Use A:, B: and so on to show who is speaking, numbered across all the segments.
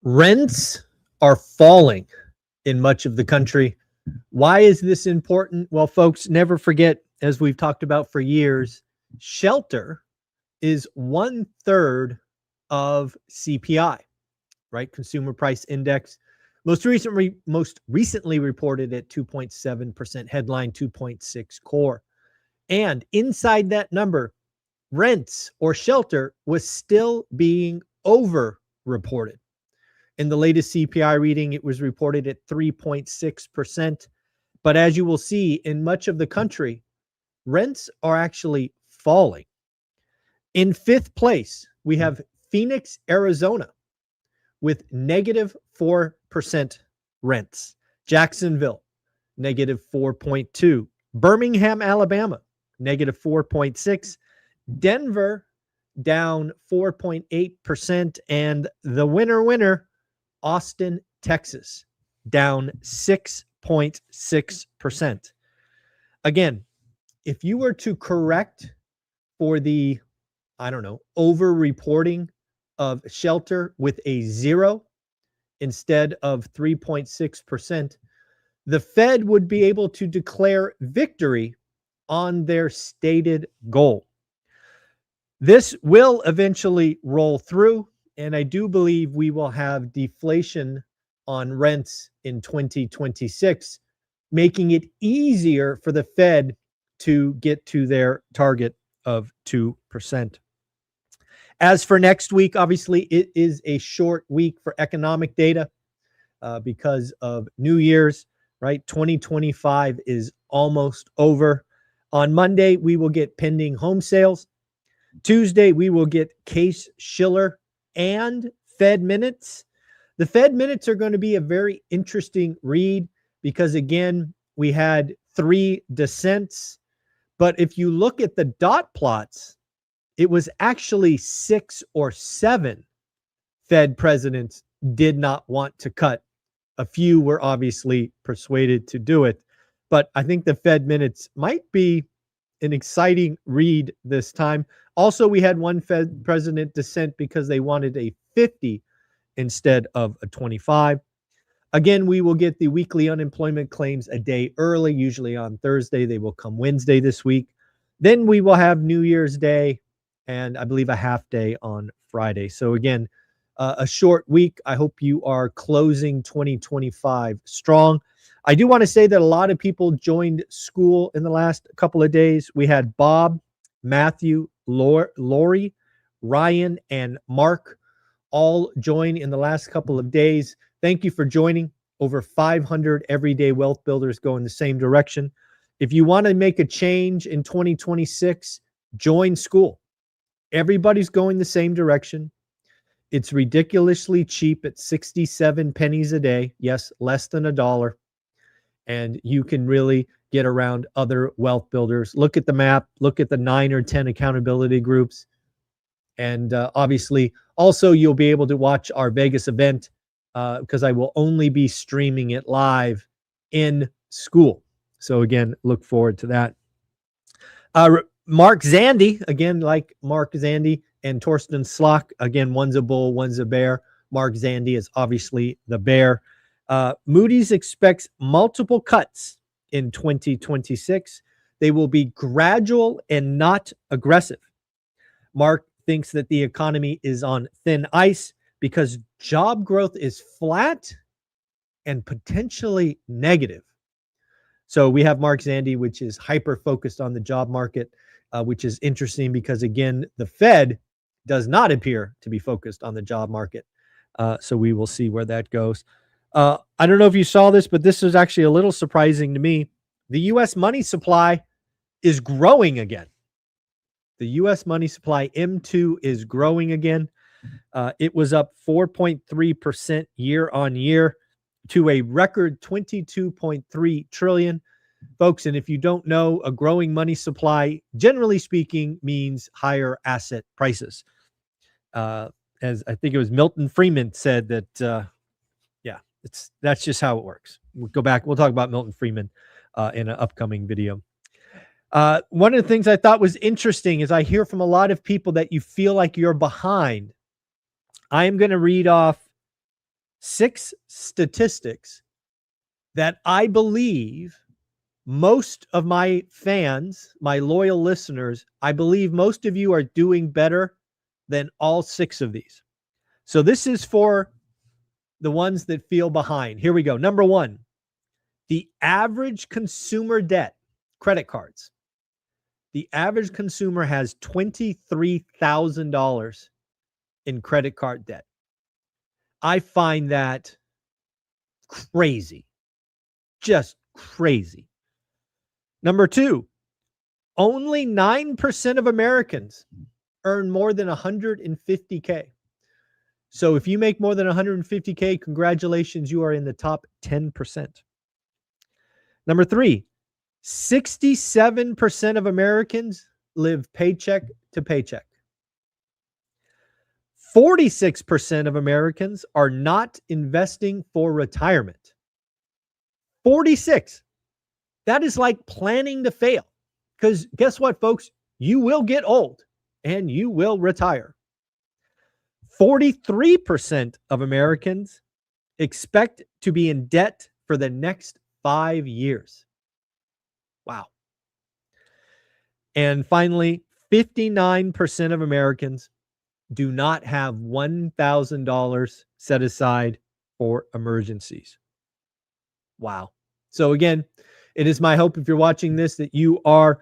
A: Rents are falling in much of the country. Why is this important? Well, folks, never forget, as we've talked about for years, shelter is 1/3 of CPI, right? Consumer Price Index. Most recently reported at 2.7%, headline 2.6 core. And inside that number, rents or shelter was still being over reported. In the latest CPI reading, it was reported at 3.6%. But as you will see, in much of the country, rents are actually falling. In fifth place, we have Phoenix, Arizona, with -4% rents. Jacksonville, -4.2. Birmingham, Alabama, -4.6. Denver, down 4.8%. And the winner, Austin, Texas, down 6.6%. Again, if you were to correct for the, over-reporting of shelter with a 0 instead of 3.6%, the Fed would be able to declare victory on their stated goal. This will eventually roll through, and I do believe we will have deflation on rents in 2026, making it easier for the Fed to get to their target of 2%. As for next week, obviously, it is a short week for economic data because of New Year's, right? 2025 is almost over. On Monday, we will get pending home sales. Tuesday, we will get Case-Shiller and Fed minutes. The Fed minutes are going to be a very interesting read because, again, we had 3 dissents. But if you look at the dot plots, it was actually 6 or 7 Fed presidents did not want to cut. A few were obviously persuaded to do it. But I think the Fed minutes might be an exciting read this time. Also, we had one Fed president dissent because they wanted a 50 instead of a 25. Again, we will get the weekly unemployment claims a day early, usually on Thursday. They will come Wednesday this week. Then we will have New Year's Day and I believe a half day on Friday. So again, a short week. I hope you are closing 2025 strong. I do want to say that a lot of people joined school in the last couple of days. We had Bob, Matthew, Lori, Ryan, and Mark all join in the last couple of days. Thank you for joining. Over 500 everyday wealth builders go in the same direction. If you want to make a change in 2026, join school. Everybody's going the same direction. It's ridiculously cheap at 67 pennies a day. Yes, less than $1. And you can really get around other wealth builders. Look at the map. Look at the 9 or 10 accountability groups. And obviously, also, you'll be able to watch our Vegas event because I will only be streaming it live in school. So again, look forward to that. Mark Zandi, again, like Mark Zandi and Torsten Slok, again, one's a bull, one's a bear. Mark Zandi is obviously the bear. Moody's expects multiple cuts in 2026. They will be gradual and not aggressive. Mark thinks that the economy is on thin ice because job growth is flat and potentially negative. So we have Mark Zandi, which is hyper-focused on the job market, which is interesting because, again, the Fed does not appear to be focused on the job market. So we will see where that goes. I don't know if you saw this, but this is actually a little surprising to me. The U.S. money supply is growing again. The U.S. money supply, M2, is growing again. It was up 4.3% year on year to a record 22.3 trillion. Folks, and if you don't know, a growing money supply, generally speaking, means higher asset prices. As I think it was Milton Friedman said that, that's just how it works. We'll go back. We'll talk about Milton Friedman in an upcoming video. One of the things I thought was interesting is I hear from a lot of people that you feel like you're behind. I am going to read off 6 statistics that I believe most of my fans, my loyal listeners, I believe most of you are doing better than all 6 of these. So this is for the ones that feel behind. Here we go. Number 1, the average consumer debt, credit cards. The average consumer has $23,000 in credit card debt. I find that crazy. Just crazy. Number 2, only 9% of Americans earn more than 150K. So if you make more than 150K, congratulations, you are in the top 10%. Number 3, 67% of Americans live paycheck to paycheck. 46% of Americans are not investing for retirement. 46. That is like planning to fail. Because guess what, folks? You will get old and you will retire. 43% of Americans expect to be in debt for the next 5 years. Wow. And finally, 59% of Americans do not have $1,000 set aside for emergencies. Wow. So again, it is my hope, if you're watching this, that you are,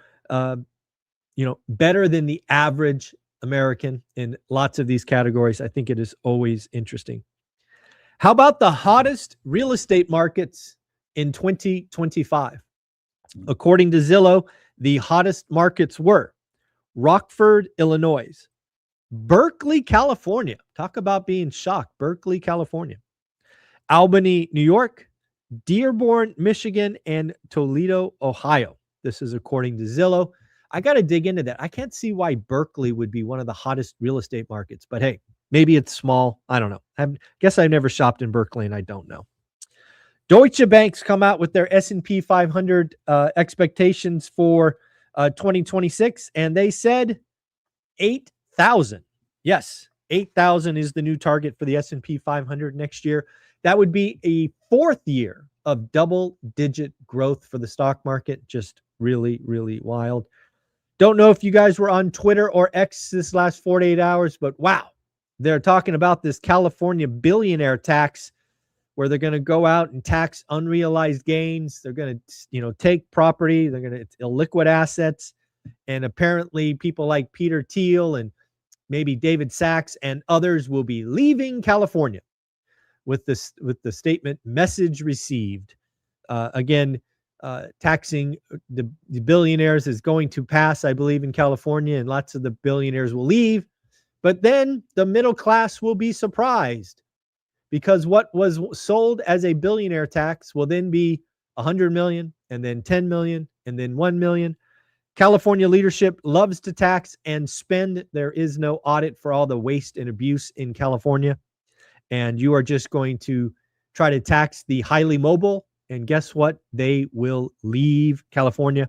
A: better than the average American in lots of these categories. I think it is always interesting. How about the hottest real estate markets in 2025? According to Zillow, the hottest markets were Rockford, Illinois, Berkeley, California. Talk about being shocked. Berkeley, California. Albany, New York, Dearborn, Michigan, and Toledo, Ohio. This is according to Zillow. I got to dig into that. I can't see why Berkeley would be one of the hottest real estate markets, but hey, maybe it's small. I don't know. I guess I've never shopped in Berkeley and I don't know. Deutsche Bank's come out with their S&P 500 expectations for 2026, and they said 8,000. Yes, 8,000 is the new target for the S&P 500 next year. That would be a 4th year of double-digit growth for the stock market. Just really, really wild. Don't know if you guys were on Twitter or X this last 48 hours, but wow, they're talking about this California billionaire tax where they're going to go out and tax unrealized gains. They're going to, take property. They're going to illiquid assets. And apparently people like Peter Thiel and maybe David Sachs and others will be leaving California with the statement, message received. Taxing the billionaires is going to pass, I believe, in California, and lots of the billionaires will leave. But then the middle class will be surprised, because what was sold as a billionaire tax will then be 100 million, and then 10 million, and then 1 million. California leadership loves to tax and spend. There is no audit for all the waste and abuse in California. And you are just going to try to tax the highly mobile. And guess what? They will leave California,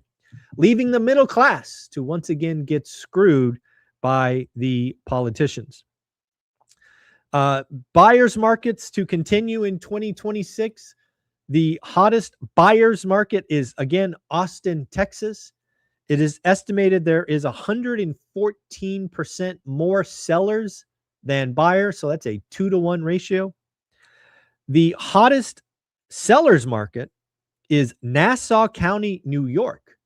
A: leaving the middle class to once again get screwed by the politicians. Buyers markets to continue in 2026. The hottest buyers market is, again, Austin, Texas. It is estimated there is 114% more sellers than buyers. So that's a 2-to-1 ratio. The hottest sellers market is Nassau County, New York,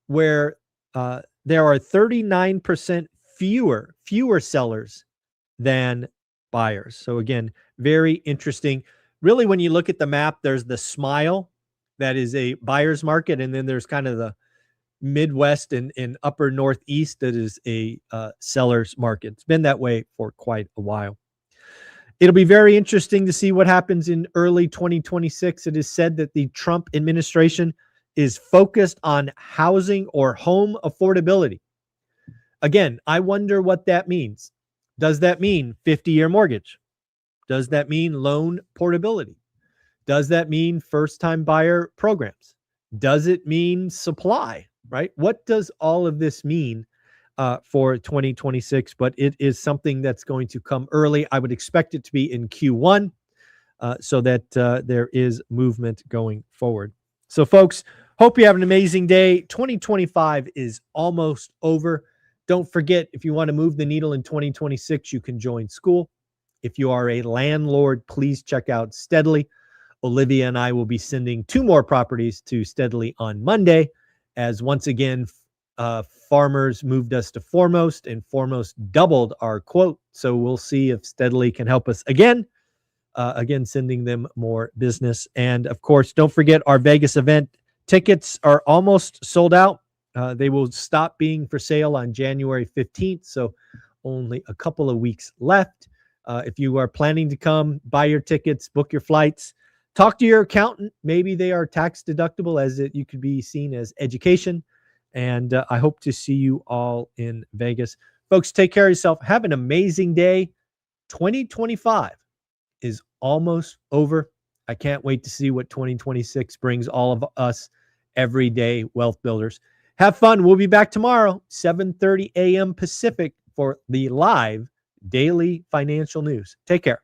A: where there are 39% fewer sellers than buyers. So again, very interesting. Really, when you look at the map, there's the smile that is a buyer's market, and then there's kind of the Midwest and upper Northeast that is a seller's market. It's been that way for quite a while. It'll be very interesting to see what happens in early 2026. It is said that the Trump administration is focused on housing or home affordability. Again, I wonder what that means. Does that mean 50-year mortgage? Does that mean loan portability? Does that mean first-time buyer programs? Does it mean supply, right? What does all of this mean for 2026? But it is something that's going to come early. I would expect it to be in Q1. so that there is movement going forward. So, folks, hope you have an amazing day. 2025 is almost over. Don't forget, if you want to move the needle in 2026, you can join school. If you are a landlord, please check out Steadily. Olivia and I will be sending 2 more properties to Steadily on Monday, as once again, Farmers moved us to Foremost, and Foremost doubled our quote. So we'll see if Steadily can help us again. Again, sending them more business. And of course, don't forget our Vegas event. Tickets are almost sold out. They will stop being for sale on January 15th. So only a couple of weeks left. If you are planning to come, buy your tickets, book your flights, talk to your accountant. Maybe they are tax deductible, as you could be seen as education. And I hope to see you all in Vegas. Folks, take care of yourself. Have an amazing day. 2025 is almost over. I can't wait to see what 2026 brings all of us everyday wealth builders. Have fun. We'll be back tomorrow, 7:30 a.m. Pacific, for the live daily financial news. Take care.